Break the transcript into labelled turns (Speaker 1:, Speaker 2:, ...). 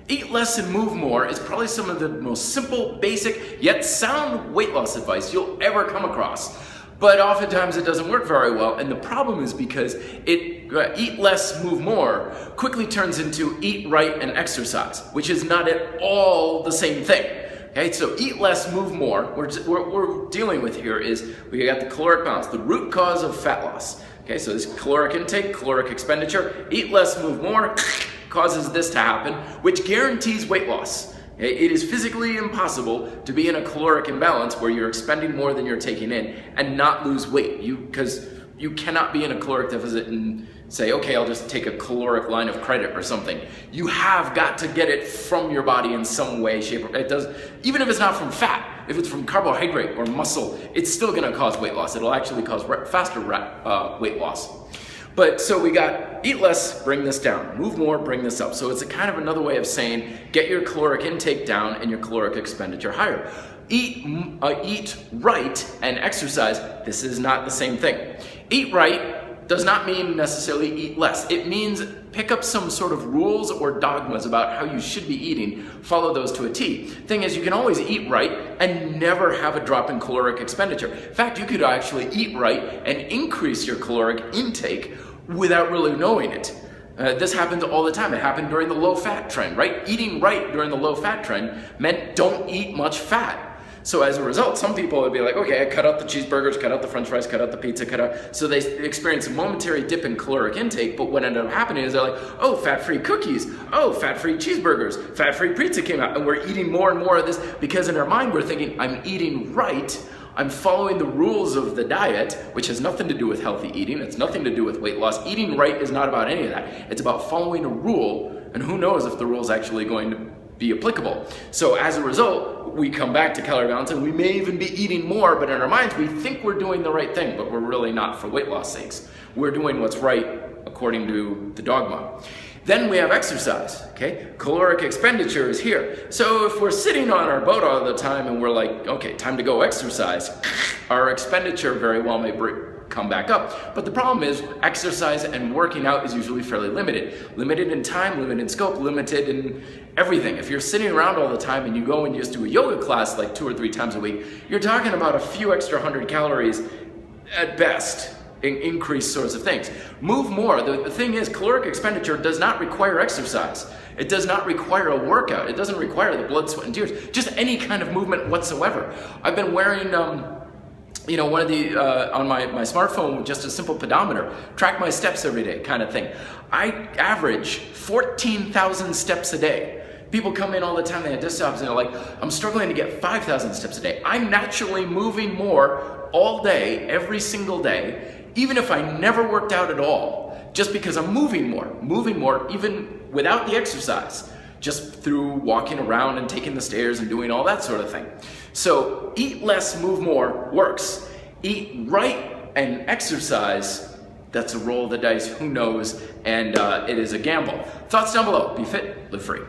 Speaker 1: Eat less and move more is probably some of the most simple, basic, yet sound weight loss advice you'll ever come across. But oftentimes it doesn't work very well, and the problem is because eat less, move more quickly turns into eat right and exercise, which is not at all the same thing. Okay, so eat less, move more. What we're dealing with here is we got the caloric balance, the root cause of fat loss. Okay, so this caloric intake, caloric expenditure, eat less, move more causes this to happen, which guarantees weight loss. Okay, it is physically impossible to be in a caloric imbalance where you're expending more than you're taking in and not lose weight. Because you cannot be in a caloric deficit and say, okay, I'll just take a caloric line of credit or something. You have got to get it from your body in some way, shape, or it does. Even if it's not from fat, if it's from carbohydrate or muscle, it's still going to cause weight loss. It'll actually cause faster weight loss. But so we got eat less, bring this down. Move more, bring this up. So it's a kind of another way of saying get your caloric intake down and your caloric expenditure higher. Eat right and exercise. This is not the same thing. Eat right does not mean necessarily eat less. It means pick up some sort of rules or dogmas about how you should be eating, follow those to a T. Thing is, you can always eat right and never have a drop in caloric expenditure. In fact, you could actually eat right and increase your caloric intake without really knowing it. This happens all the time. It happened during the low-fat trend, right? Eating right during the low-fat trend meant don't eat much fat. So as a result, some people would be like, okay, I cut out the cheeseburgers, cut out the french fries, cut out the pizza, cut out. So they experience a momentary dip in caloric intake, but what ended up happening is they're like, oh, fat-free cookies, oh, fat-free cheeseburgers, fat-free pizza came out, and we're eating more and more of this because in our mind we're thinking, I'm eating right, I'm following the rules of the diet, which has nothing to do with healthy eating, it's nothing to do with weight loss. Eating right is not about any of that. It's about following a rule, and who knows if the rule is actually going to be applicable. So as a result, we come back to calorie balance and we may even be eating more, but in our minds we think we're doing the right thing, but we're really not for weight loss sakes. We're doing what's right according to the dogma. Then we have exercise, okay? Caloric expenditure is here. So if we're sitting on our boat all the time and we're like, okay, time to go exercise, our expenditure very well may come back up. But the problem is exercise and working out is usually fairly limited. Limited in time, limited in scope, limited in everything. If you're sitting around all the time and you go and just do a yoga class like 2 or 3 times a week, you're talking about a few extra 100 calories at best. Increased sorts of things. Move more. The thing is, caloric expenditure does not require exercise. It does not require a workout. It doesn't require the blood, sweat, and tears. Just any kind of movement whatsoever. I've been wearing, one of the, on my smartphone with just a simple pedometer, track my steps every day kind of thing. I average 14,000 steps a day. People come in all the time, they have desk jobs, and they're like, I'm struggling to get 5,000 steps a day. I'm naturally moving more all day, every single day, even if I never worked out at all, just because I'm moving more, even without the exercise, just through walking around and taking the stairs and doing all that sort of thing. So eat less, move more works. Eat right and exercise, that's a roll of the dice, who knows, and it is a gamble. Thoughts down below. Be fit, live free.